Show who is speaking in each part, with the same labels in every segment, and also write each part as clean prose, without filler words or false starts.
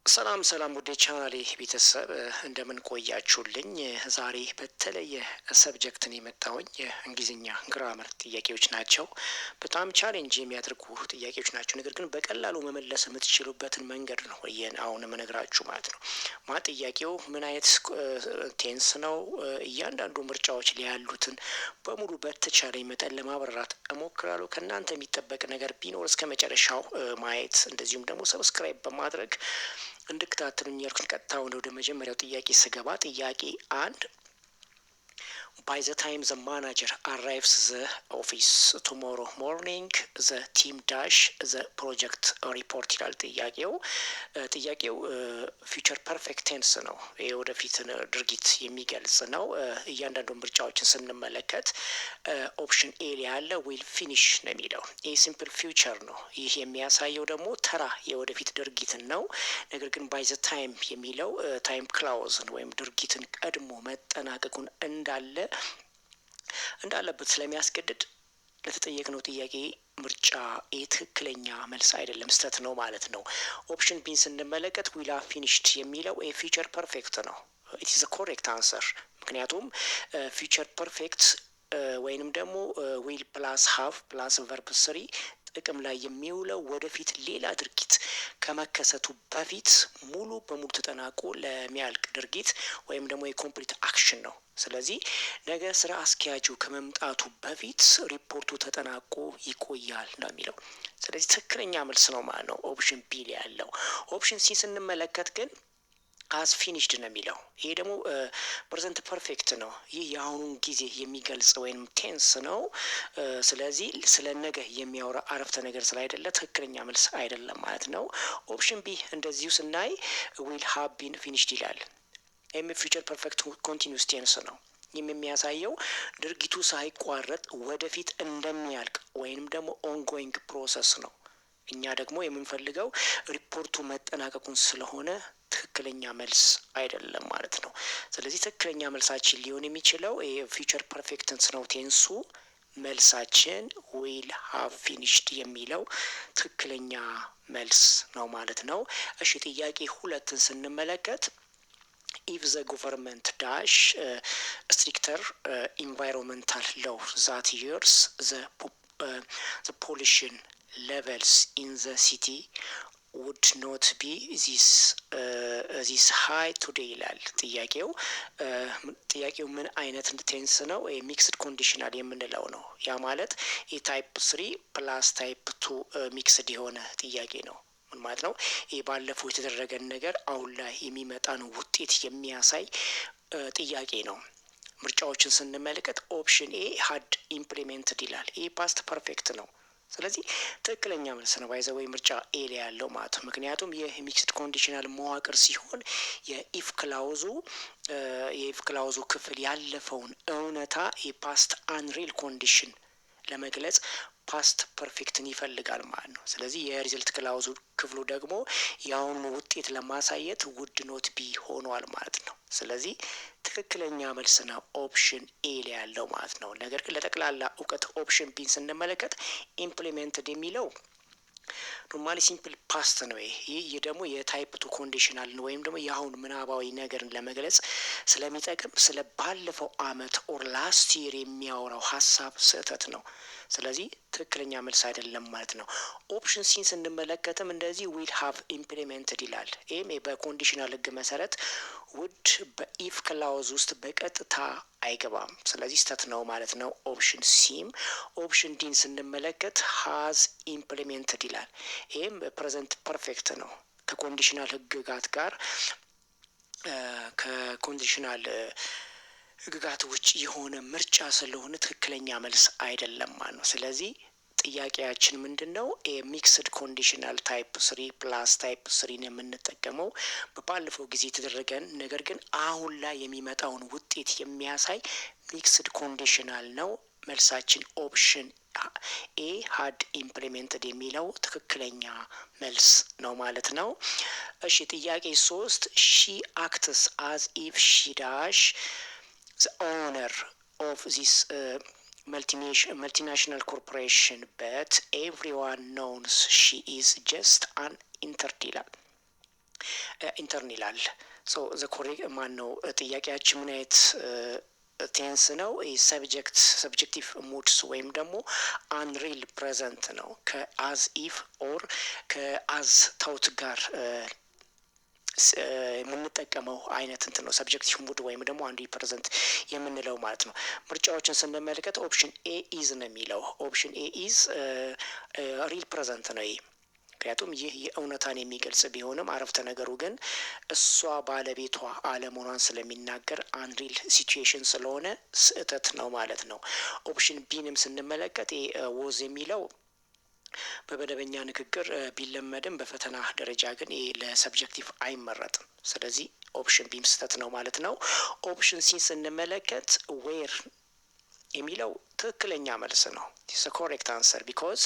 Speaker 1: ሰላም ሰላም ወደ ቻናሌ ቤተሰብ እንደምን ቆያችሁልኝ? ዛሬ በተለየ ሰብጀክትን የመጣውኝ የእንግሊዝኛ ግራመር ጥያቄዎች ናቸው። በጣም ቻሌንጅ የሚያደርጉ ጥያቄዎች ናቸው። ነገር ግን በቀላሉ መመለስ የምትችሉበትን መንገድ ነው አሁን የምነግራችሁ ማለት ነው። ጥያቄው ምን አይነት ቴንስ ነው? እያንዳንዱ ምርጫዎች ላይ ያሉትን በሙሉ በተቻለ መጠን ለማብራራት እሞክራለሁ። ከእናንተ የሚጠበቅ ነገር ቢኖር እስከ መጨረሻው ማየት እንደዚሁም ደግሞ ሰብስክራይብ በማድረግ እንድትከታተሉኝ ያልኩኝ። ቀጥታ ወደ መጀመሪያው ጥያቄ ስገባ ጥያቄ አንድ by the time the manager arrives the office tomorrow morning the team dash the project report ይላል ጥያቄው ፊውቸር ፐርፌክት ቴንስ ነው። የወደፊትን ድርጊት የሚገልጽ ነው። እያንዳንዱ ምርጫዎችን ስንመለከት ኦፕሽን ኤ ላይ ያለ ዊል ፊኒሽ ነው የሚለው ይህ ሲምፕል ፊውቸር ነው። ይህ የሚያሳየው ደግሞ ተራ የወደፊት ድርጊትን ነው። ነገር ግን ባይ ዘ ታይም የሚለው ታይም ክላውዝን ወይም ድርጊትን ቀድሞ መጠናቀቁን እንዳለበት ስለሚያስገድድ ለተጠየቅነው ጥያቄ ምርጫ ትክክለኛ መልስ አይደለም፣ ስተት ነው ማለት ነው። ኦፕሽን ቢን ስንመለከት ዊል ሃቭ ፊኒሽድ የሚለው ፊውቸር ፐርፌክት ነው። ኢት ኢዝ ኮሬክት አንሰር። ምክንያቱም ፊውቸር ፐርፌክት ወይንም ደግሞ ዊል ፕላስ ሃቭ ፕላስ ቨርብ ስሪ ጥቅም ላይ የሚውለው ወደፊት ሌላ ድርጊት ከመከሰቱ በፊት ሙሉ በሙሉ ተጠናቆ ለሚያልቅ ድርጊት ወይም ደግሞ የኮምፕሊት አክሽን ነው። ስለዚህ ነገ ስራ አስኪያጁ ከመምጣቱ በፊት ሪፖርቱ ተጠናቆ ይቆያል ነው የሚለው። ስለዚህ ትክክለኛ መልስ ነው ማለት ነው ኦፕሽን ቢ ላይ ያለው። ኦፕሽን ሲ ስንመለከት ግን አስ ፊኒሽድ ነው የሚለው። ይሄ ደግሞ ፕሬዘንት ፐርፌክት ነው። ይህ የአሁኑን ጊዜ የሚገልጽ ወይም ቴንስ ነው። ስለዚህ ስለ ነገ የሚያወራ አረፍተ ነገር ስላይደለ ትክክለኛ መልስ አይደለም ማለት ነው። ኦፕሽን ቢ እንደዚሁ ስናይ ዊል ሃቭ ቢን ፊኒሽድ ይላል። ፊውቸር ፐርፌክት ኮንቲኒዩስ ቴንስ ነው። ይህም የሚያሳየው ድርጊቱ ሳይቋረጥ ወደፊት እንደሚያልቅ ወይንም ደግሞ ኦንጎይንግ ፕሮሰስ ነው። እኛ ደግሞ የምንፈልገው ሪፖርቱ መጠናቀቁን ስለሆነ ትክክለኛ መልስ አይደለም ማለት ነው። ስለዚህ ትክክለኛ መልሳችን ሊሆን የሚችለው ፊውቸር ፐርፌክት ነው ቴንሱ። መልሳችን ዊል ሃቭ ፊኒሽድ የሚለው ትክክለኛ መልስ ነው ማለት ነው። እሺ ጥያቄ ሁለትን ስንመለከት ኢፍ ዘ ጎቨርንመንት ዳሽ ስትሪክተር ኢንቫይሮንመንታል ሎው ዛት ይርስ ዘ ፖሊሽን levels in the city would not be this high today ይላል ጥያቄው ምን አይነት ቴንስ ነው? ሚክስድ ኮንዲሽናል የምንለው ነው። ያ ማለት የታይፕ 3 ፕላስ ታይፕ 2 ሚክስድ የሆነ ጥያቄ ነው። ምን ማለት ነው? ይህ ባለፈው የተደረገን ነገር አሁን ላይ የሚመጣን ውጤት የሚያሳይ ጥያቄ ነው። ምርጫዎችን ስንመለከት ኦፕሽን ኤ ሀድ ኢምፕሊሜንትድ ይላል። ይህ ፓስት ፐርፌክት ነው። ስለዚህ ትክክለኛ መልስ ነው ባይዘወይ ምርጫ ኤ ላይ ያለው ማለት ነው። ምክንያቱም ይህ ሚክስድ ኮንዲሽናል መዋቅር ሲሆን የኢፍ ክላውዙ ክፍል ያለፈውን እውነታ የፓስት አንሪል ኮንዲሽን ለመግለጽ ፓስት ፐርፌክትን ይፈልጋል ማለት ነው። ስለዚህ የሪዘልት ክላውዙ ክፍሉ ደግሞ የአሁኑ ውጤት ለማሳየት ውድ ኖት ቢ ሆኗል ማለት ነው። ስለዚህ ትክክለኛ መልስ ነው ኦፕሽን ኤ ላይ ያለው ማለት ነው። ነገር ግን ለጠቅላላ እውቀት ኦፕሽን ቢን ስንመለከት ኢምፕሊሜንትድ የሚለው ኖርማሊ ሲምፕል ፓስት ነው። ይህ ደግሞ የታይፕ ቱ ኮንዲሽናል ነው ወይም ደግሞ የአሁን ምናባዊ ነገርን ለመግለጽ ስለሚጠቅም ስለ ባለፈው አመት ኦር ላስት ይር የሚያወራው ሀሳብ ስህተት ነው። ስለዚህ ትክክለኛ መልስ አይደለም ማለት ነው። ኦፕሽን ሲን ስንመለከትም እንደዚህ ዊል ሃቭ ኢምፕሊሜንትድ ይላል። ይህም በኮንዲሽናል ህግ መሰረት ውድ በኢፍ ክላውዝ ውስጥ በቀጥታ አይገባም። ስለዚህ ስተት ነው ማለት ነው። ኦፕሽን ሲም ኦፕሽን ዲን ስንመለከት ሃዝ ኢምፕሊሜንትድ ይላል። ይህም ፕሬዘንት ፐርፌክት ነው። ከኮንዲሽናል ህግጋት ጋር ከኮንዲሽናል ህግጋት ውጭ የሆነ ምርጫ ስለሆነ ትክክለኛ መልስ አይደለም ማለት ነው። ስለዚህ ጥያቄያችን ምንድን ነው? ሚክስድ ኮንዲሽናል ታይፕ 3 ፕላስ ታይፕ 3 የምንጠቀመው በባለፈው ጊዜ የተደረገን ነገር ግን አሁን ላይ የሚመጣውን ውጤት የሚያሳይ ሚክስድ ኮንዲሽናል ነው። መልሳችን ኦፕሽን ኤ ሀድ ኢምፕሊሜንትድ የሚለው ትክክለኛ መልስ ነው ማለት ነው። እሺ ጥያቄ 3 ሺ አክትስ አዝ ኢፍ ሺ ዳሽ the owner of this multinational corporation but everyone knows she is just an intern ይላል። ኢንተርን ይላል። ሶ ዘ ኮሬክት ማን ነው ጥያቄያችን ምን አይነት ቴንስ ነው? ሰብጀክቲቭ ሙድስ ወይም ደግሞ አንሪል ፕሬዘንት ነው። ከአዝ ኢፍ ኦር ከአዝ ታውት ጋር የምንጠቀመው አይነት እንትን ነው። ሰብጀክቲቭ ሙድ ወይም ደግሞ አንሪል ፕሬዘንት የምንለው ማለት ነው። ምርጫዎችን ስንመለከት ኦፕሽን ኤ ኢዝ ነው የሚለው። ኦፕሽን ኤ ኢዝ ሪል ፕሬዘንት ነው ይሄ። ምክንያቱም ይህ የእውነታን የሚገልጽ ቢሆንም አረፍተ ነገሩ ግን እሷ ባለቤቷ አለመሆኗን ስለሚናገር አንሪል ሲቹዌሽን ስለሆነ ስህተት ነው ማለት ነው። ኦፕሽን ቢንም ስንመለከት ወዝ የሚለው በመደበኛ ንግግር ቢለመድም በፈተና ደረጃ ግን ይህ ለሰብጀክቲቭ አይመረጥም። ስለዚህ ኦፕሽን ቢም ስህተት ነው ማለት ነው። ኦፕሽን ሲን ስንመለከት ዌር የሚለው ትክክለኛ መልስ ነው። ኮሬክት አንሰር ቢኮዝ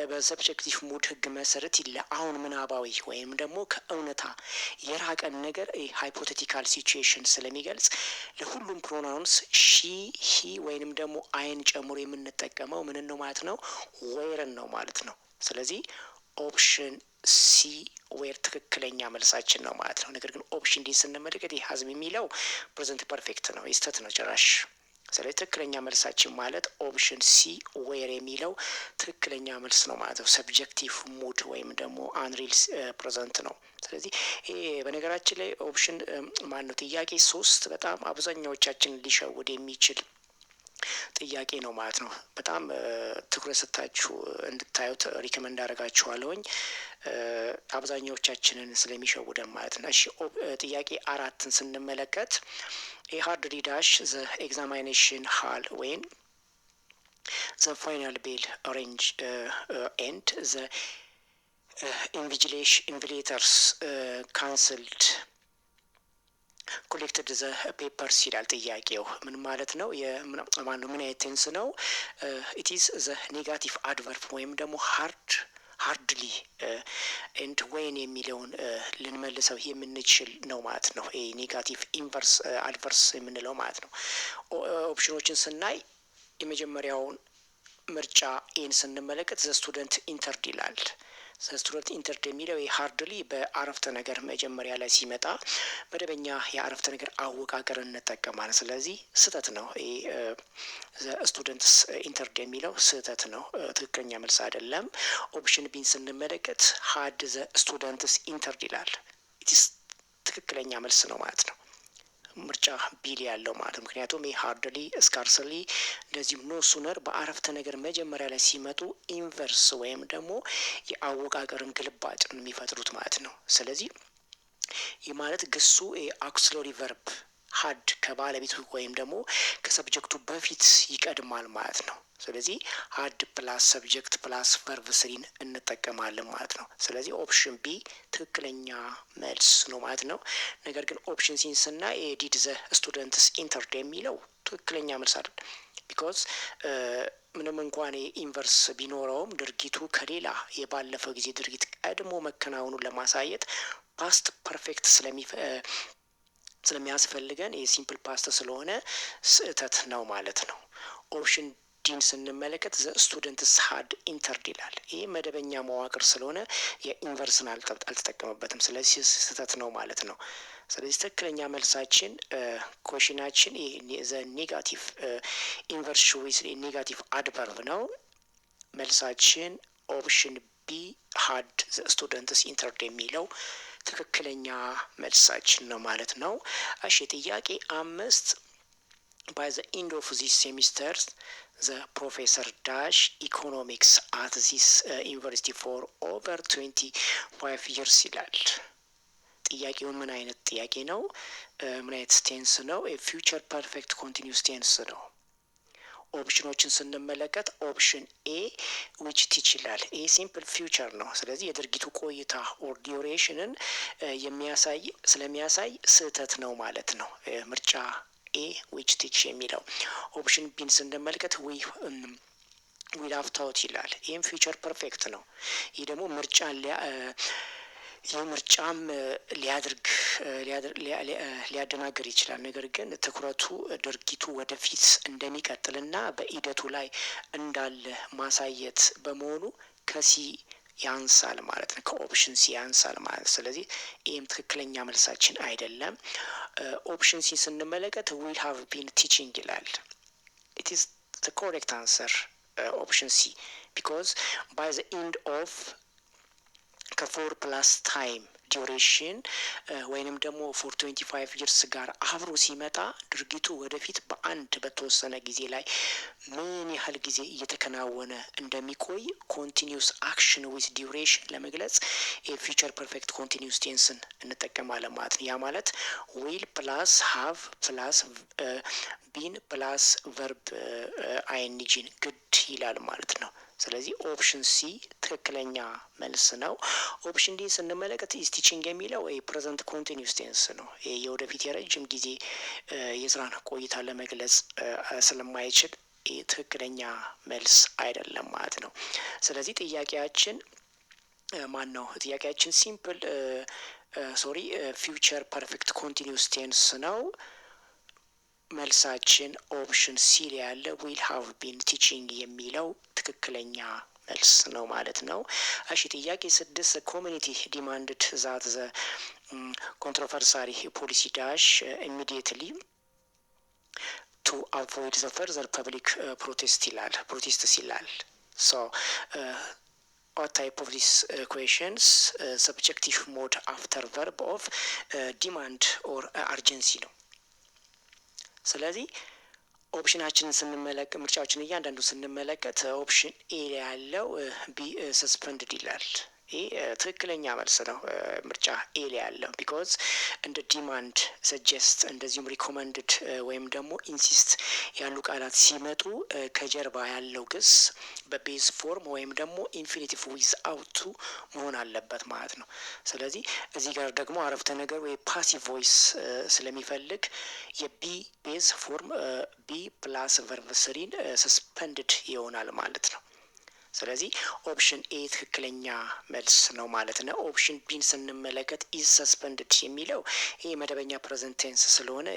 Speaker 1: በሰብጀክቲቭ ሙድ ህግ መሰረት አሁን ምናባዊ ወይም ደግሞ ከእውነታ የራቀን ነገር ሃይፖቴቲካል ሲቹዌሽን ስለሚገልጽ ለሁሉም ፕሮናውንስ ሺ ሂ ወይንም ደግሞ አይን ጨምሮ የምንጠቀመው ምን ነው ማለት ነው? ዌርን ነው ማለት ነው። ስለዚህ ኦፕሽን ሲ ዌር ትክክለኛ መልሳችን ነው ማለት ነው። ነገር ግን ኦፕሽን ዲ ስንመለከት ሀዝም የሚለው ፕሬዘንት ፐርፌክት ነው፣ የስተት ነው ጭራሽ። ስለዚህ ትክክለኛ መልሳችን ማለት ኦፕሽን ሲ ዌር የሚለው ትክክለኛ መልስ ነው ማለት ነው። ሰብጀክቲቭ ሙድ ወይም ደግሞ አንሪል ፕሬዘንት ነው። ስለዚህ ይሄ በነገራችን ላይ ኦፕሽን ማን ነው ጥያቄ 3 በጣም አብዛኛዎቻችን ሊሸውድ የሚችል ጥያቄ ነው ማለት ነው። በጣም ትኩረት ሰጥታችሁ እንድታዩት ሪከመንድ አደርጋችኋለሁኝ አብዛኛዎቻችንን ስለሚሸውደን ማለት ነው። እሺ ጥያቄ 4ን ስንመለከት ሃርድ ሪዳሽ ዘ ኤግዛሚኔሽን ሃል ወይን ዘ ፋይናል ቤል ሬንጅ ኤንድ ዘ ኢንቪጂሌተርስ ካንስልድ ኮሌክትድ ዘ ፔፐርስ ይላል ጥያቄው። ምን ማለት ነው? ማነው ምን አይነት ቴንስ ነው? ኢትዝ ዘ ኔጋቲቭ አድቨርብ ወይም ደግሞ ሃርድሊ ኤንድ ወይን የሚለውን ልንመልሰው የምንችል ነው ማለት ነው። ኔጋቲቭ ኢንቨርስ አድቨርስ የምንለው ማለት ነው። ኦፕሽኖችን ስናይ የመጀመሪያውን ምርጫ ኤን ስንመለከት ዘ ስቱደንት ኢንተርድ ይላል። ስቱደንት ኢንተርድ የሚለው ሃርድሊ በአረፍተ ነገር መጀመሪያ ላይ ሲመጣ መደበኛ የአረፍተ ነገር አወቃቀር እንጠቀማለን። ስለዚህ ስህተት ነው። ስቱደንትስ ኢንተርድ የሚለው ስህተት ነው፣ ትክክለኛ መልስ አይደለም። ኦፕሽን ቢን ስንመለከት ሀድ ዘ ስቱደንትስ ኢንተርድ ይላል። ኢትስ ትክክለኛ መልስ ነው ማለት ነው። ምርጫ ቢል ያለው ማለት ነው። ምክንያቱም ሃርድሊ ስካርስሊ እንደዚሁም ኖ ሱነር በአረፍተ ነገር መጀመሪያ ላይ ሲመጡ ኢንቨርስ ወይም ደግሞ የአወቃቀርን ግልባጭ የሚፈጥሩት ማለት ነው። ስለዚህ ይህ ማለት ግሱ አክስሎሪ ቨርብ ሀድ ከባለቤቱ ወይም ደግሞ ከሰብጀክቱ በፊት ይቀድማል ማለት ነው። ስለዚህ ሀድ ፕላስ ሰብጀክት ፕላስ ቨርብ ስሪን እንጠቀማለን ማለት ነው። ስለዚህ ኦፕሽን ቢ ትክክለኛ መልስ ነው ማለት ነው። ነገር ግን ኦፕሽን ሲን ስናይ ዲድ ዘ ስቱደንትስ ኢንተርድ የሚለው ትክክለኛ መልስ አይደል። ቢኮዝ ምንም እንኳን ኢንቨርስ ቢኖረውም ድርጊቱ ከሌላ የባለፈው ጊዜ ድርጊት ቀድሞ መከናወኑን ለማሳየት ፓስት ፐርፌክት ስለሚያስፈልገን የሲምፕል ፓስት ስለሆነ ስህተት ነው ማለት ነው። ኦፕሽን ዲን ስንመለከት ዘ ስቱደንትስ ሀድ ኢንተርድ ይላል። ይህ መደበኛ መዋቅር ስለሆነ የኢንቨርስን አልተጠቀመበትም። ስለዚህ ስህተት ነው ማለት ነው። ስለዚህ ትክክለኛ መልሳችን ኮሽናችን ዘ ኔጋቲቭ ኢንቨርስ ሾይስ ኔጋቲቭ አድቨርብ ነው። መልሳችን ኦፕሽን ቢ ሀድ ዘ ስቱደንትስ ኢንተርድ የሚለው ትክክለኛ መልሳችን ነው ማለት ነው። እሺ ጥያቄ 5 by the end of this semester the professor dash economics at this university for over 25 years ይላል። ጥያቄው ምን አይነት ጥያቄ ነው? ምን አይነት ቴንስ ነው? ፊውቸር ፐርፌክት ኮንቲኒዩስ ቴንስ ነው። ኦፕሽኖችን ስንመለከት ኦፕሽን ኤ ዊች ቲች ይላል። ይህ ሲምፕል ፊውቸር ነው። ስለዚህ የድርጊቱ ቆይታ ኦር ዲዩሬሽንን ስለሚያሳይ ስህተት ነው ማለት ነው። ምርጫ ኤ ዊች ቲች የሚለው። ኦፕሽን ቢን ስንመለከት ዊል ሃቭ ታውት ይላል። ይህም ፊውቸር ፐርፌክት ነው። ይህ ደግሞ ምርጫም ሊያደናግር ይችላል። ነገር ግን ትኩረቱ ድርጊቱ ወደፊት እንደሚቀጥልና በሂደቱ ላይ እንዳለ ማሳየት በመሆኑ ከሲ ያንሳል ማለት ነው። ከኦፕሽን ሲ ያንሳል ማለት ነው። ስለዚህ ይህም ትክክለኛ መልሳችን አይደለም። ኦፕሽን ሲ ስንመለከት ዊል ሃቭ ቢን ቲቺንግ ይላል። ኢት ኢዝ ዘ ኮሬክት አንሰር ኦፕሽን ሲ ቢኮዝ ባይ ዘ ኢንድ ኦፍ ከፎር ፕላስ ታይም ዲዩሬሽን ወይንም ደግሞ 425 ይርስ ጋር አብሮ ሲመጣ ድርጊቱ ወደፊት በአንድ በተወሰነ ጊዜ ላይ ምን ያህል ጊዜ እየተከናወነ እንደሚቆይ ኮንቲኒዩስ አክሽን ዊዝ ዲዩሬሽን ለመግለጽ የፊውቸር ፐርፌክት ኮንቲኒዩስ ቴንስን እንጠቀማለን ማለት ነው። ያ ማለት ዊል ፕላስ ሃቭ ፕላስ ቢን ፕላስ ቨርብ አይንጂን ግድ ይላል ማለት ነው። ስለዚህ ኦፕሽን ሲ ትክክለኛ መልስ ነው። ኦፕሽን ዲ ስንመለከት ኢዝ ቲቺንግ የሚለው ፕሬዘንት ኮንቲኒዩስ ቴንስ ነው። የወደፊት የረጅም ጊዜ የስራን ቆይታ ለመግለጽ ስለማይችል ትክክለኛ መልስ አይደለም ማለት ነው። ስለዚህ ጥያቄያችን ማን ነው? ጥያቄያችን ሲምፕል ፊውቸር ፐርፌክት ኮንቲኒዩስ ቴንስ ነው። መልሳችን ኦፕሽን ሲ ላይ ያለ ዊል ሃቭ ቢን ቲቺንግ የሚለው ትክክለኛ መልስ ነው ማለት ነው። እሺ ጥያቄ 6 ኮሚኒቲ ዲማንድድ ዛት ዘ ኮንትሮቨርሳሪ ፖሊሲ ዳሽ ኢሚዲየትሊ ቱ አቮይድ ዘ ፈርዘር ፐብሊክ ፕሮቴስትስ ይላል። ሶ what type of these questions subjective mode after verb of demand or urgency ነው። ስለዚህ ኦፕሽናችንን ስንመለከት ምርጫዎችን እያንዳንዱ ስንመለከት ኦፕሽን ኤ ያለው ቢ ሰስፐንድድ ይላል። ይህ ትክክለኛ መልስ ነው። ምርጫ ኤ ያለው ቢኮዝ እንደ ዲማንድ፣ ሰጀስት እንደዚሁም ሪኮመንድድ ወይም ደግሞ ኢንሲስት ያሉ ቃላት ሲመጡ ከጀርባ ያለው ግስ በቤዝ ፎርም ወይም ደግሞ ኢንፊኒቲቭ ዊዝ አውቱ መሆን አለበት ማለት ነው። ስለዚህ እዚህ ጋር ደግሞ አረፍተ ነገር ወይ ፓሲቭ ቮይስ ስለሚፈልግ የቢ ቤዝ ፎርም ቢ ፕላስ ቨርብ ስሪን ሰስፐንድድ ይሆናል ማለት ነው። ስለዚህ ኦፕሽን ኤ ትክክለኛ መልስ ነው ማለት ነው። ኦፕሽን ቢን ስንመለከት ኢዝ ሰስፐንድድ የሚለው ይሄ መደበኛ ፕሬዘንት ቴንስ ስለሆነ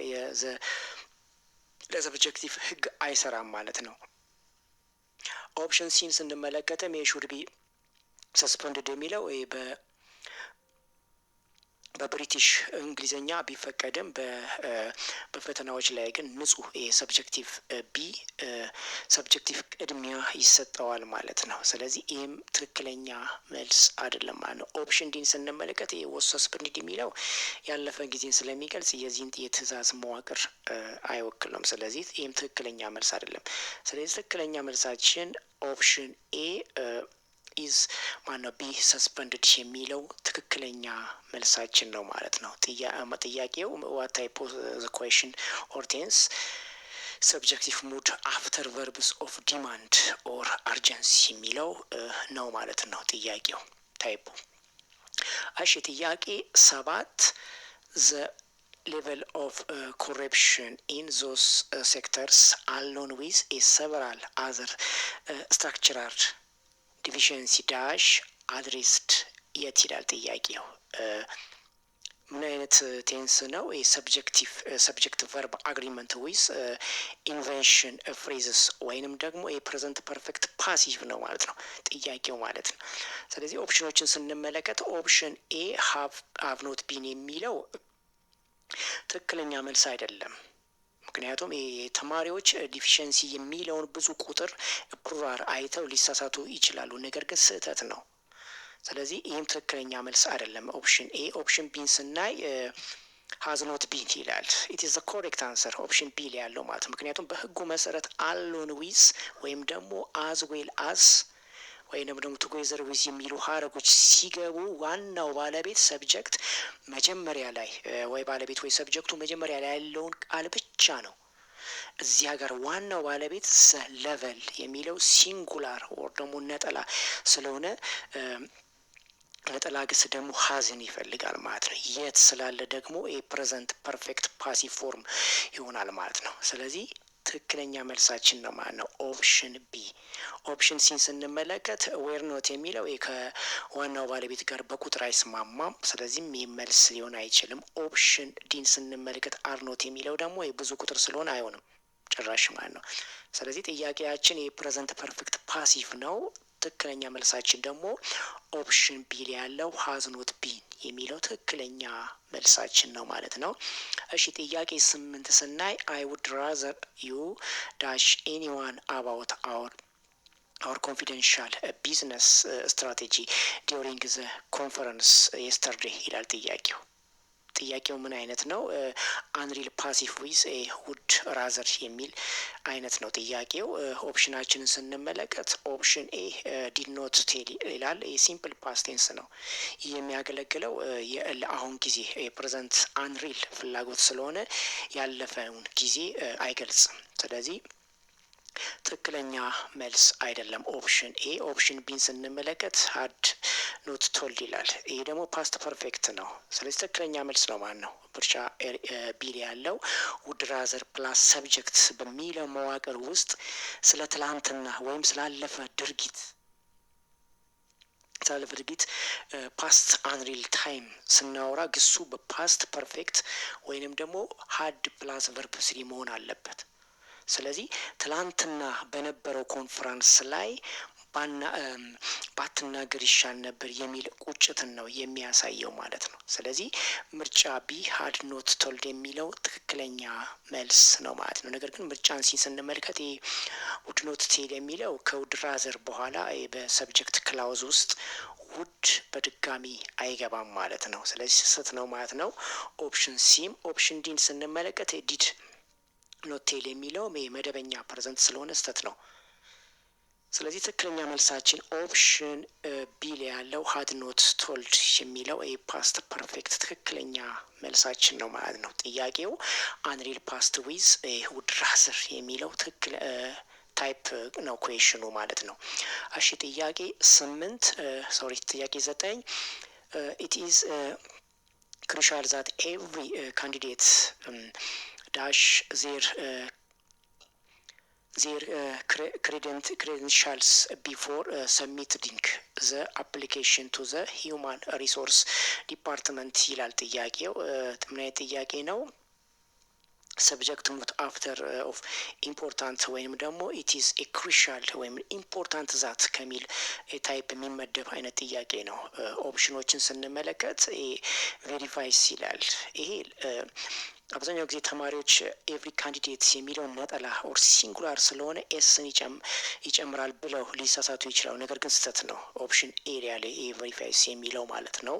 Speaker 1: ለሰብጀክቲቭ ህግ አይሰራም ማለት ነው። ኦፕሽን ሲን ስንመለከትም የሹድ ቢ ሰስፐንድድ የሚለው በብሪቲሽ እንግሊዝኛ ቢፈቀድም በፈተናዎች ላይ ግን ንጹህ ሰብጀክቲቭ ቢ ሰብጀክቲቭ ቅድሚያ ይሰጠዋል ማለት ነው። ስለዚህ ይህም ትክክለኛ መልስ አይደለም ማለት ነው። ኦፕሽን ዲን ስንመለከት ወስ ሰስፐንድድ የሚለው ያለፈ ጊዜን ስለሚገልጽ የዚህን የትእዛዝ መዋቅር አይወክልም። ስለዚህ ይህም ትክክለኛ መልስ አይደለም። ስለዚህ ትክክለኛ መልሳችን ኦፕሽን ኤ ኢዝ ማነው ቢ ሰስፐንድድ የሚለው ትክክለኛ መልሳችን ነው ማለት ነው። ጥያቄው ዋት ታይፕ ኦፍ ዘ ኩዌሽን ኦር ቴንስ ሰብጀክቲቭ ሙድ አፍተር ቨርብስ ኦፍ ዲማንድ ኦር አርጀንሲ የሚለው ነው ማለት ነው ጥያቄው ታይፑ። እሺ ጥያቄ 7 ዘ level of corruption in those sectors along with a several other structural deficiency dash addressed የት ይላል ጥያቄው። ምን አይነት ቴንስ ነው? ሰብጀክት ቨርብ አግሪመንት ዊዝ ኢንቨንሽን ፍሬዝስ ወይንም ደግሞ የፕሬዘንት ፐርፌክት ፓሲቭ ነው ማለት ነው ጥያቄው ማለት ነው። ስለዚህ ኦፕሽኖችን ስንመለከት ኦፕሽን ኤ ሃቭ ኖት ቢን የሚለው ትክክለኛ መልስ አይደለም። ምክንያቱም ተማሪዎች ዲፊሸንሲ የሚለውን ብዙ ቁጥር ፕሩቫር አይተው ሊሳሳቱ ይችላሉ፣ ነገር ግን ስህተት ነው። ስለዚህ ይህም ትክክለኛ መልስ አይደለም ኦፕሽን ኤ። ኦፕሽን ቢን ስናይ ሃዝ ኖት ቢን ይላል። ኢት ኢዝ ዘ ኮሬክት አንሰር ኦፕሽን ቢ ላይ ያለው ማለት ነው። ምክንያቱም በህጉ መሰረት አሎን ዊዝ ወይም ደግሞ አዝ ዌል አዝ ወይንም ደግሞ ቱጌዘር ዊዝ የሚሉ ሀረጎች ሲገቡ ዋናው ባለቤት ሰብጀክት መጀመሪያ ላይ ወይ ባለቤት ወይ ሰብጀክቱ መጀመሪያ ላይ ያለውን ቃል ብቻ ነው። እዚያ ጋር ዋናው ባለቤት ሌቨል የሚለው ሲንጉላር ወር ደግሞ ነጠላ ስለሆነ ነጠላ ግስ ደግሞ ሀዝን ይፈልጋል ማለት ነው። የት ስላለ ደግሞ የፕሬዘንት ፐርፌክት ፓሲቭ ፎርም ይሆናል ማለት ነው። ስለዚህ ትክክለኛ መልሳችን ነው ማለት ነው ኦፕሽን ቢ። ኦፕሽን ሲን ስንመለከት ዌር ኖት የሚለው ከዋናው ባለቤት ጋር በቁጥር አይስማማም። ስለዚህም ይህ መልስ ሊሆን አይችልም። ኦፕሽን ዲን ስንመለከት አር ኖት የሚለው ደግሞ ብዙ ቁጥር ስለሆነ አይሆንም ጭራሽ ማለት ነው። ስለዚህ ጥያቄያችን የፕሬዘንት ፐርፌክት ፓሲቭ ነው። ትክክለኛ መልሳችን ደግሞ ኦፕሽን ቢ ላይ ያለው ሃዝ ኖት ቢን የሚለው ትክክለኛ መልሳችን ነው ማለት ነው። እሺ ጥያቄ 8 ስናይ አይ ውድ ራዘር ዩ ዳሽ ኤኒዋን አባውት our confidential business strategy during the conference yesterday ይላል ጥያቄው ምን አይነት ነው? አንሪል ፓሲቭ ዊዝ ውድ ራዘር የሚል አይነት ነው ጥያቄው። ኦፕሽናችንን ስንመለከት ኦፕሽን ኤ ዲድ ኖት ቴል ይላል። ሲምፕል ፓስቴንስ ነው የሚያገለግለው ለአሁን ጊዜ የፕሬዘንት አንሪል ፍላጎት ስለሆነ ያለፈውን ጊዜ አይገልጽም። ስለዚህ ትክክለኛ መልስ አይደለም ኦፕሽን ኤ። ኦፕሽን ቢን ስንመለከት ሀድ ኖት ቶልድ ይላል። ይሄ ደግሞ ፓስት ፐርፌክት ነው። ስለዚህ ትክክለኛ መልስ ነው ማለት ነው ምርጫ ቢ ያለው ውድ ራዘር ፕላስ ሰብጀክት በሚለው መዋቅር ውስጥ ስለ ትላንትና ወይም ስላለፈ ድርጊት ፓስት አንሪል ታይም ስናወራ ግሱ በፓስት ፐርፌክት ወይንም ደግሞ ሀድ ፕላስ ቨርብ ስሪ መሆን አለበት። ስለዚህ ትላንትና በነበረው ኮንፈረንስ ላይ ባትናገር ይሻል ነበር የሚል ቁጭትን ነው የሚያሳየው ማለት ነው። ስለዚህ ምርጫ ቢ ሀድ ኖት ቶልድ የሚለው ትክክለኛ መልስ ነው ማለት ነው። ነገር ግን ምርጫን ስንመልከት ውድ ኖት ቴል የሚለው ከውድ ራዘር በኋላ በሰብጀክት ክላውዝ ውስጥ ውድ በድጋሚ አይገባም ማለት ነው። ስለዚህ ስህተት ነው ማለት ነው ኦፕሽን ሲም። ኦፕሽን ዲን ስንመለከት ዲድ ኖት ቴል የሚለው መደበኛ ፕሬዘንት ስለሆነ ስህተት ነው። ስለዚህ ትክክለኛ መልሳችን ኦፕሽን ቢ ላይ ያለው ሀድ ኖት ቶልድ የሚለው ፓስት ፐርፌክት ትክክለኛ መልሳችን ነው ማለት ነው። ጥያቄው አንሪል ፓስት ዊዝ ውድ ራዘር የሚለው ትክክል ታይፕ ነው ኩዌሽኑ ማለት ነው። እሺ ጥያቄ 9 ኢት ኢዝ ክሩሻል ዛት ኤቭሪ ካንዲዴት dash their credentials before submitting the application to the human resource department ይላል ጥያቄው። ምን አይነት ጥያቄ ነው? ሰብጀክት ኖት አፍተር ኦፍ ኢምፖርታንት ወይም ደግሞ ኢት ኢዝ ኤ ክሩሻል ወይም ኢምፖርታንት ዛት ከሚል ታይፕ የሚመደብ አይነት ጥያቄ ነው። ኦፕሽኖችን ስንመለከት ቬሪፋይስ ይላል። ይሄ አብዛኛው ጊዜ ተማሪዎች ኤቭሪ ካንዲዴት የሚለውን ነጠላ ኦር ሲንጉላር ስለሆነ ኤስን ይጨምራል ብለው ሊሳሳቱ ይችላሉ። ነገር ግን ስህተት ነው። ኦፕሽን ኤሪያ ላይ ቬሪፋይስ የሚለው ማለት ነው።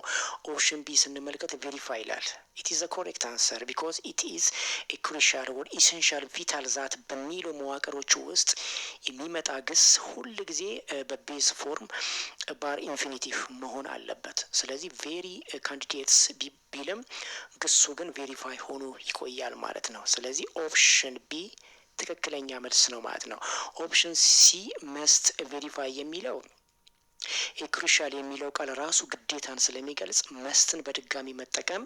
Speaker 1: ኦፕሽን ቢ ስንመለከት ቬሪፋይ ይላል። ኢት ኢዝ ኮሬክት አንሰር ቢኮዝ ኢት ኢዝ ኤ ክሩሻል ወር ኢሰንሻል ቪታል ዛት በሚሉ መዋቅሮች ውስጥ የሚመጣ ግስ ሁል ጊዜ በቤዝ ፎርም ባር ኢንፊኒቲቭ መሆን አለበት። ስለዚህ ቬሪ ካንዲዴትስ ቢልም ግሱ ግን ቬሪፋይ ሆኖ ይቆያል ማለት ነው። ስለዚህ ኦፕሽን ቢ ትክክለኛ መልስ ነው ማለት ነው። ኦፕሽን ሲ መስት ቬሪፋይ የሚለው ክሩሻል የሚለው ቃል ራሱ ግዴታን ስለሚገልጽ መስትን በድጋሚ መጠቀም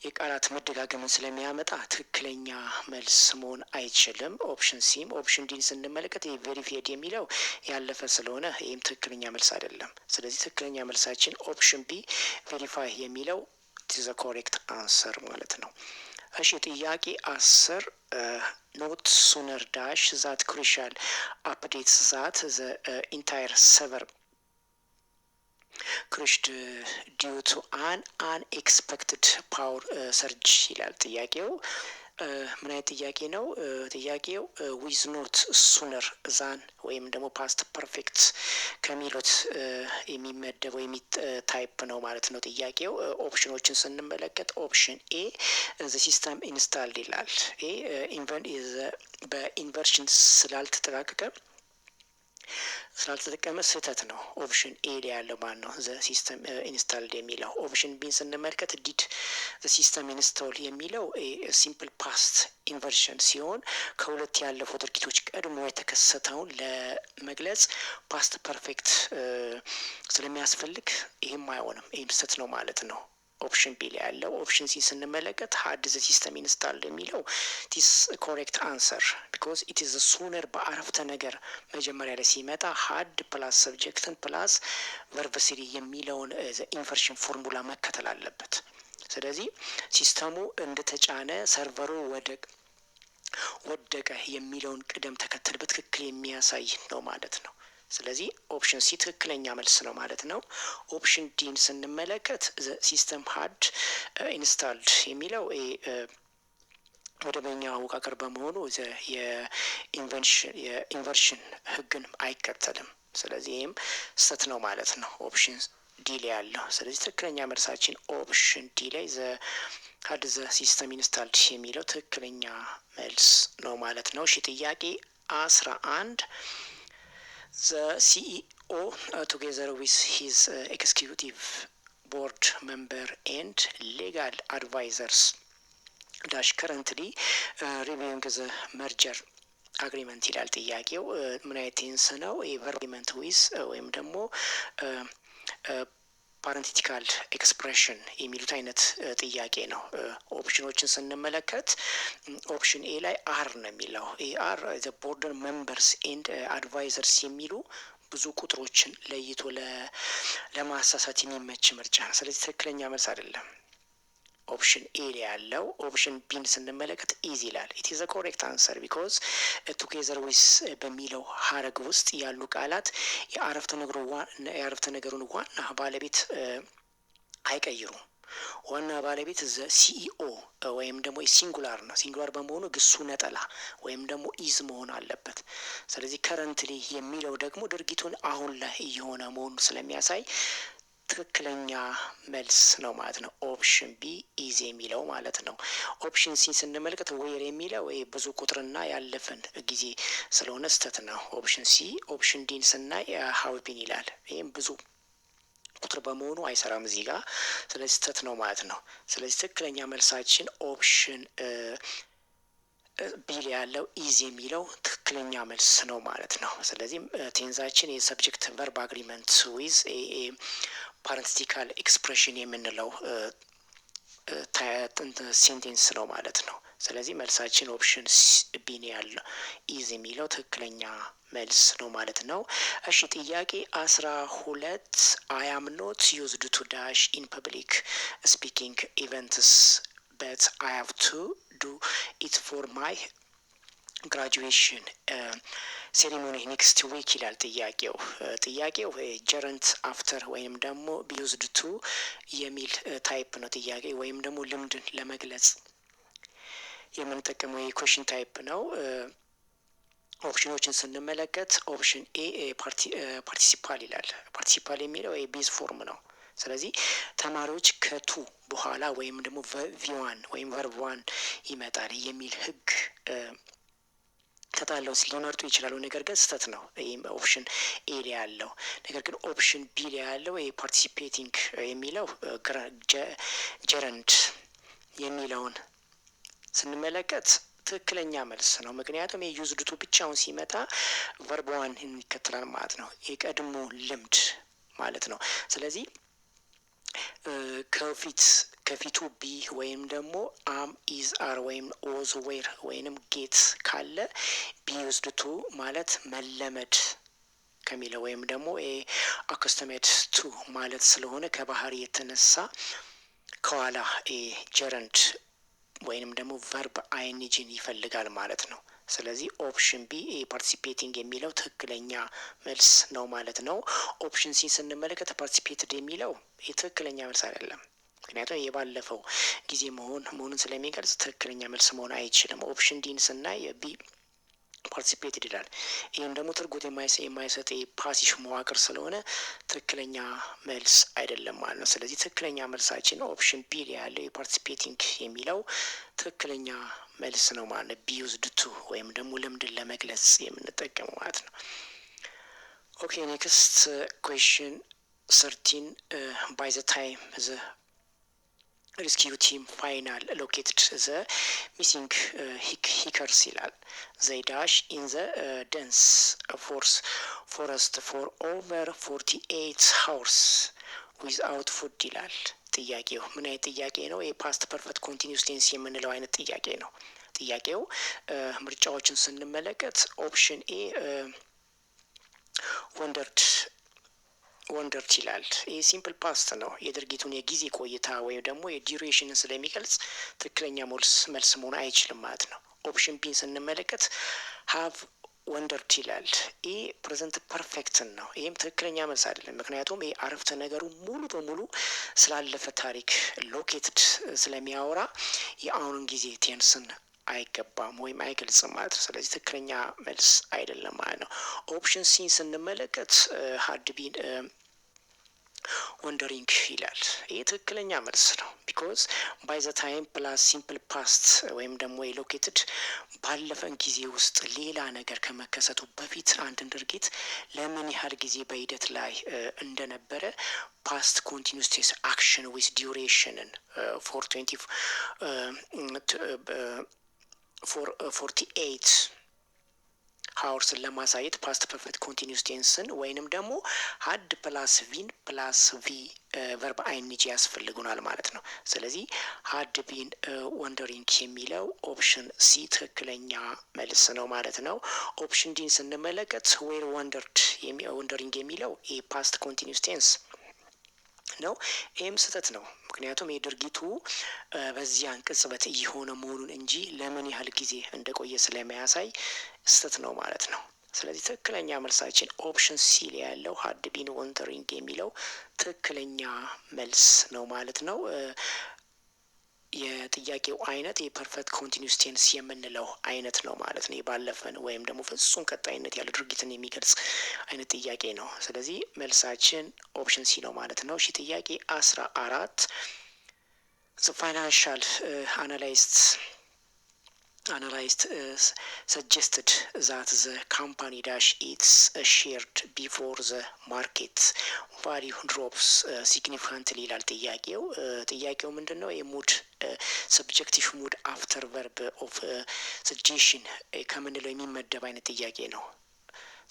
Speaker 1: የቃላት መደጋገምን ስለሚያመጣ ትክክለኛ መልስ መሆን አይችልም። ኦፕሽን ሲም። ኦፕሽን ዲን ስንመለከት ቬሪፊድ የሚለው ያለፈ ስለሆነ ይህም ትክክለኛ መልስ አይደለም። ስለዚህ ትክክለኛ መልሳችን ኦፕሽን ቢ ቬሪፋይ የሚለው ኢዝ ኮሬክት አንሰር ማለት ነው። እሺ ጥያቄ 10 ኖት ሱነር ዳሽ ዛት ክሩሻል አፕዴትስ ዛት ዘ ኢንታየር ሰቨር ክሩሽድ ዲዩ ቱ አን አንኤክስፔክትድ ፓወር ሰርጅ ይላል ጥያቄው። ምን አይነት ጥያቄ ነው? ጥያቄው ዊዝ ኖት ሱነር ዛን ወይም ደግሞ ፓስት ፐርፌክት ከሚሉት የሚመደብ ወይም ታይፕ ነው ማለት ነው ጥያቄው። ኦፕሽኖችን ስንመለከት ኦፕሽን ኤ ዘ ሲስተም ኢንስታልድ ይላል። በኢንቨርሽን ስላልተጠቀመ ስህተት ነው። ኦፕሽን ኤ ላይ ያለው ማን ነው? ዘ ሲስተም ኢንስታልድ የሚለው። ኦፕሽን ቢን ስንመለከት ዲድ ዘ ሲስተም ኢንስቶል የሚለው ሲምፕል ፓስት ኢንቨርሽን ሲሆን ከሁለት ያለፉ ድርጊቶች ቀድሞ የተከሰተውን ለመግለጽ ፓስት ፐርፌክት ስለሚያስፈልግ ይህም አይሆንም። ይህም ስህተት ነው ማለት ነው። ኦፕሽን ቢ ላይ ያለው። ኦፕሽን ሲ ስንመለከት ሀድ ዘ ሲስተም ኢንስታልድ የሚለው ቲስ ኮሬክት አንሰር ቢኮዝ ኢት ኢዝ ሱነር በአረፍተ ነገር መጀመሪያ ላይ ሲመጣ ሀድ ፕላስ ሰብጀክትን ፕላስ ቨርብ ስሪ የሚለውን ኢንቨርሽን ፎርሙላ መከተል አለበት። ስለዚህ ሲስተሙ እንደተጫነ ሰርቨሩ ወደ ወደቀ የሚለውን ቅደም ተከተል በትክክል የሚያሳይ ነው ማለት ነው። ስለዚህ ኦፕሽን ሲ ትክክለኛ መልስ ነው ማለት ነው። ኦፕሽን ዲን ስንመለከት ሲስተም ሀድ ኢንስታልድ የሚለው መደበኛ አወቃቀር በመሆኑ የኢንቨርሽን ህግን አይከተልም። ስለዚህ ይህም ስህተት ነው ማለት ነው ኦፕሽን ዲ ላይ ያለው። ስለዚህ ትክክለኛ መልሳችን ኦፕሽን ዲ ላይ ሀድ ዘ ሲስተም ኢንስታልድ የሚለው ትክክለኛ መልስ ነው ማለት ነው። እሺ ጥያቄ 11 ዘ ሲኢኦ ቱጌዘር ዊዝ ሂዝ ኤክስኪዩቲቭ ቦርድ ሜምበር ኤንድ ሌጋል አድቫይዘርስ ዳሽ ከረንትሊ ሪቪዊንግ ዘ መርጀር አግሪመንት ይላል ጥያቄው። ምን አይነት ቴንስ ነው? ቨርባል ዊዝ ወይም ደግሞ ፓረንቲቲካል ኤክስፕሬሽን የሚሉት አይነት ጥያቄ ነው። ኦፕሽኖችን ስንመለከት ኦፕሽን ኤ ላይ አር ነው የሚለው። አር ዘ ቦርድ ሜምበርስ ኤንድ አድቫይዘርስ የሚሉ ብዙ ቁጥሮችን ለይቶ ለማሳሳት የሚመች ምርጫ ነው። ስለዚህ ትክክለኛ መልስ አይደለም ኦፕሽን ኤ ላይ ያለው። ኦፕሽን ቢን ስንመለከት ኢዝ ይላል። ኢት ኢዝ ኮሬክት አንሰር ቢኮዝ ቱጌዘር ዊዝ በሚለው ሀረግ ውስጥ ያሉ ቃላት የአረፍተ ነገሩን ዋና ባለቤት አይቀይሩም። ዋና ባለቤት ዘ ሲኢኦ ወይም ደግሞ ሲንጉላር ነው። ሲንጉላር በመሆኑ ግሱ ነጠላ ወይም ደግሞ ኢዝ መሆን አለበት። ስለዚህ ከረንትሊ የሚለው ደግሞ ድርጊቱን አሁን ላይ እየሆነ መሆኑን ስለሚያሳይ ትክክለኛ መልስ ነው ማለት ነው። ኦፕሽን ቢ ኢዝ የሚለው ማለት ነው። ኦፕሽን ሲ ስንመለከት ዌር የሚለው ብዙ ቁጥርና ያለፈን ጊዜ ስለሆነ ስተት ነው ኦፕሽን ሲ። ኦፕሽን ዲን ስናይ ሀው ቢን ይላል። ይህም ብዙ ቁጥር በመሆኑ አይሰራም እዚህ ጋር። ስለዚህ ስተት ነው ማለት ነው። ስለዚህ ትክክለኛ መልሳችን ኦፕሽን ቢል ያለው ኢዝ የሚለው ትክክለኛ መልስ ነው ማለት ነው። ስለዚህ ቴንዛችን የሰብጀክት ቨርብ አግሪመንት ዊዝ ፓረንቲቲካል ኤክስፕሬሽን የምንለው ሴንቴንስ ነው ማለት ነው። ስለዚህ መልሳችን ኦፕሽን ቢ ነው ያለው። ኢዝ የሚለው ትክክለኛ መልስ ነው ማለት ነው። እሺ ጥያቄ 12 አይ አም ኖት ዩዝድ ቱ ዳሽ ኢን ፐብሊክ ስፒኪንግ ኢቨንትስ በት አይ ሃቭ ቱ ዱ ኢት ፎር ማይ ግራጁዌሽን ሴሪሞኒ ኔክስት ዊክ ይላል ጥያቄው ጀረንት አፍተር ወይም ደግሞ ቢዩዝድ ቱ የሚል ታይፕ ነው ጥያቄ ወይም ደግሞ ልምድን ለመግለጽ የምንጠቀመው የኩዌሽን ታይፕ ነው። ኦፕሽኖችን ስንመለከት ኦፕሽን ኤ ፓርቲሲፓል ይላል። ፓርቲሲፓል የሚለው ቤዝ ፎርም ነው። ስለዚህ ተማሪዎች ከቱ በኋላ ወይም ደግሞ ቪዋን ወይም ቨርብ ዋን ይመጣል የሚል ህግ ተጣለው ሊመርጡ ይችላሉ። ነገር ግን ስህተት ነው። ይህም ኦፕሽን ኤ ላይ ያለው። ነገር ግን ኦፕሽን ቢ ላይ ያለው ፓርቲሲፔቲንግ የሚለው ጀረንድ የሚለውን ስንመለከት ትክክለኛ መልስ ነው። ምክንያቱም የዩዝድቱ ብቻውን ሲመጣ ቨርብ ዋን ይከተላል ማለት ነው። የቀድሞ ልምድ ማለት ነው። ስለዚህ ከፊቱ ቢ ወይም ደግሞ አም ኢዝ አር ወይም ኦዝ ዌር ወይንም ጌት ካለ ቢ ዩዝድ ቱ ማለት መለመድ ከሚለው ወይም ደግሞ አኮስተሜድ ቱ ማለት ስለሆነ ከባህሪ የተነሳ ከኋላ ጀረንድ ወይንም ደግሞ ቨርብ አይንጂን ይፈልጋል ማለት ነው። ስለዚህ ኦፕሽን ቢ ፓርቲሲፔቲንግ የሚለው ትክክለኛ መልስ ነው ማለት ነው። ኦፕሽን ሲ ስንመለከት ፓርቲሲፔትድ የሚለው ትክክለኛ መልስ አይደለም። ምክንያቱም የባለፈው ጊዜ መሆኑን ስለሚገልጽ ትክክለኛ መልስ መሆን አይችልም። ኦፕሽን ዲን ስናይ ቢ ፓርቲሲፔትድ ይላል። ይህም ደግሞ ትርጉት የማይሰጥ ፓሲሽ መዋቅር ስለሆነ ትክክለኛ መልስ አይደለም ማለት ነው። ስለዚህ ትክክለኛ መልሳችን ኦፕሽን ቢ ያለው የፓርቲሲፔቲንግ የሚለው ትክክለኛ መልስ ነው ማለት ነው። ቢ ዩዝድ ቱ ወይም ደግሞ ልምድን ለመግለጽ የምንጠቀመው ማለት ነው። ኦኬ ኔክስት ኩዌሽን 13 ባይ ዘ ታይም ዘ ሪስኪዩ ቲም ፋይናል ሎኬትድ ዘ ሚሲንግ ሂከርስ ይላል ዘይ ዳሽ ኢን ዘ ደንስ ፎረስት ፎር ኦቨር 48 ሃውርስ ዊዝአውት ፉድ ይላል። ጥያቄው ምን አይነት ጥያቄ ነው? የፓስት ፐርፌክት ኮንቲኒዩስ ቴንስ የምንለው አይነት ጥያቄ ነው። ጥያቄው ምርጫዎችን ስንመለከት ኦፕሽን ኤ ወንደርድ ይላል። ይህ ሲምፕል ፓስት ነው። የድርጊቱን የጊዜ ቆይታ ወይም ደግሞ የዲዩሬሽንን ስለሚገልጽ ትክክለኛ መልስ መሆን አይችልም ማለት ነው። ኦፕሽን ቢን ስንመለከት ሀቭ ወንደርድ ይላል። ይህ ፕሬዘንት ፐርፌክትን ነው። ይህም ትክክለኛ መልስ አይደለም። ምክንያቱም ይህ አረፍተ ነገሩ ሙሉ በሙሉ ስላለፈ ታሪክ ሎኬትድ ስለሚያወራ የአሁኑን ጊዜ ቴንስን አይገባም ወይም አይገልጽም ማለት ነው። ስለዚህ ትክክለኛ መልስ አይደለም ማለት ነው። ኦፕሽን ሲን ስንመለከት ሀድ ቢን ወንደሪንግ ይላል። ይህ ትክክለኛ መልስ ነው። ቢኮዝ ባይ ዘ ታይም ፕላስ ሲምፕል ፓስት ወይም ደግሞ የሎኬትድ ባለፈን ጊዜ ውስጥ ሌላ ነገር ከመከሰቱ በፊት አንድን ድርጊት ለምን ያህል ጊዜ በሂደት ላይ እንደነበረ ፓስት ኮንቲኒዩስ ቴንስ አክሽን ዊዝ ዲዩሬሽንን ፎር 48 ሀውርስን ለማሳየት ፓስት ፐርፌክት ኮንቲኒዩስ ቴንስን ወይንም ደግሞ ሀድ ፕላስ ቪን ፕላስ ቪ ቨርብ አይንጂ ያስፈልጉናል ማለት ነው። ስለዚህ ሀድ ቢን ወንደሪንግ የሚለው ኦፕሽን ሲ ትክክለኛ መልስ ነው ማለት ነው። ኦፕሽን ዲን ስንመለከት ዌር ወንደሪንግ የሚለው ፓስት ኮንቲኒዩስ ቴንስ ነው። ይህም ስህተት ነው። ምክንያቱም የድርጊቱ በዚያን ቅጽበት እየሆነ መሆኑን እንጂ ለምን ያህል ጊዜ እንደቆየ ስለሚያሳይ ስህተት ነው ማለት ነው። ስለዚህ ትክክለኛ መልሳችን ኦፕሽን ሲ ላይ ያለው ሀድ ቢን ወንደሪንግ የሚለው ትክክለኛ መልስ ነው ማለት ነው። የጥያቄው አይነት የፐርፌክት ኮንቲኒዩስ ቴንስ የምንለው አይነት ነው ማለት ነው። የባለፈን ወይም ደግሞ ፍጹም ቀጣይነት ያለ ድርጊትን የሚገልጽ አይነት ጥያቄ ነው። ስለዚህ መልሳችን ኦፕሽን ሲ ነው ማለት ነው። እሺ ጥያቄ 14 ፋይናንሻል analyst suggested that the company dash its shared before the market value drops significantly ይላል ጥያቄው። ጥያቄው ምንድን ነው? የሙድ ሰብጀክቲቭ ሙድ አፍተር ቨርብ ኦፍ ሰጀሽን ከምንለው የሚመደብ አይነት ጥያቄ ነው።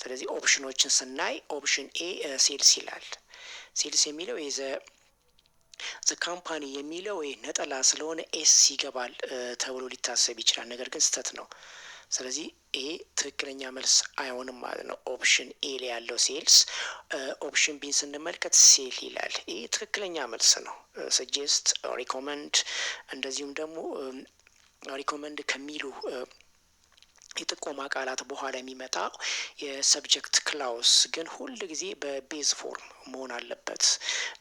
Speaker 1: ስለዚህ ኦፕሽኖችን ስናይ ኦፕሽን ኤ ሴልስ ይላል። ሴልስ የሚለው ዘ ካምፓኒ የሚለው ነጠላ ስለሆነ ኤስ ይገባል ተብሎ ሊታሰብ ይችላል። ነገር ግን ስህተት ነው። ስለዚህ ኤ ትክክለኛ መልስ አይሆንም ማለት ነው። ኦፕሽን ኤ ላይ ያለው ሴልስ። ኦፕሽን ቢን ስንመልከት ሴል ይላል። ይህ ትክክለኛ መልስ ነው። ሰጀስት፣ ሪኮመንድ እንደዚሁም ደግሞ ሪኮመንድ ከሚሉ የጥቆማ ቃላት በኋላ የሚመጣው የሰብጀክት ክላውስ ግን ሁል ጊዜ በቤዝ ፎርም መሆን አለበት።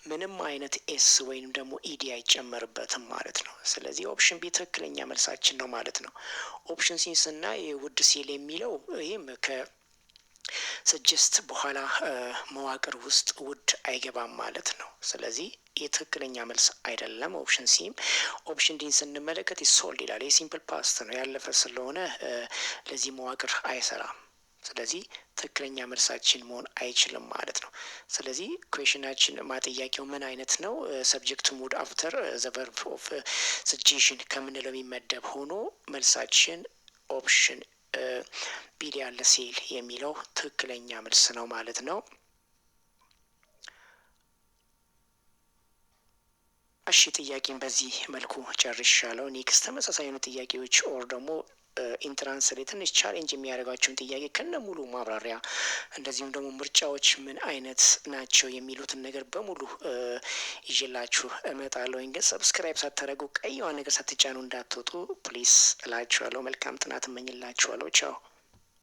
Speaker 1: ምንም አይነት ኤስ ወይም ደግሞ ኢዲ አይጨመርበትም ማለት ነው። ስለዚህ ኦፕሽን ቢ ትክክለኛ መልሳችን ነው ማለት ነው። ኦፕሽን ሲን ስናይ ውድ ሴል የሚለው ይህም ከሰጀስት በኋላ መዋቅር ውስጥ ውድ አይገባም ማለት ነው። ስለዚህ የትክክለኛ መልስ አይደለም ኦፕሽን ሲም። ኦፕሽን ዲን ስንመለከት ሶልድ ይላል። የሲምፕል ፓስት ነው ያለፈ ስለሆነ ለዚህ መዋቅር አይሰራም። ስለዚህ ትክክለኛ መልሳችን መሆን አይችልም ማለት ነው። ስለዚህ ኩዌሽናችን ማጥያቄው ምን አይነት ነው? ሰብጀክት ሙድ አፍተር ዘ ቨርብ ኦፍ ሰጀሽን ከምንለው የሚመደብ ሆኖ መልሳችን ኦፕሽን ቢ ያለ ሴል የሚለው ትክክለኛ መልስ ነው ማለት ነው። እሺ ጥያቄን በዚህ መልኩ ጨርሻለሁ። ኔክስት ተመሳሳይ የሆኑ ጥያቄዎች ኦር ደግሞ ኢንትራንስ ላይ ትንሽ ቻሌንጅ የሚያደርጋቸውን ጥያቄ ከነ ሙሉ ማብራሪያ እንደዚሁም ደግሞ ምርጫዎች ምን አይነት ናቸው የሚሉትን ነገር በሙሉ ይዤላችሁ እመጣለሁ። ግን ሰብስክራይብ ሳታደርጉ ቀይዋ ነገር ሳትጫኑ እንዳትወጡ ፕሊስ እላችኋለሁ። መልካም ጥናት እመኝላችኋለሁ። ቻው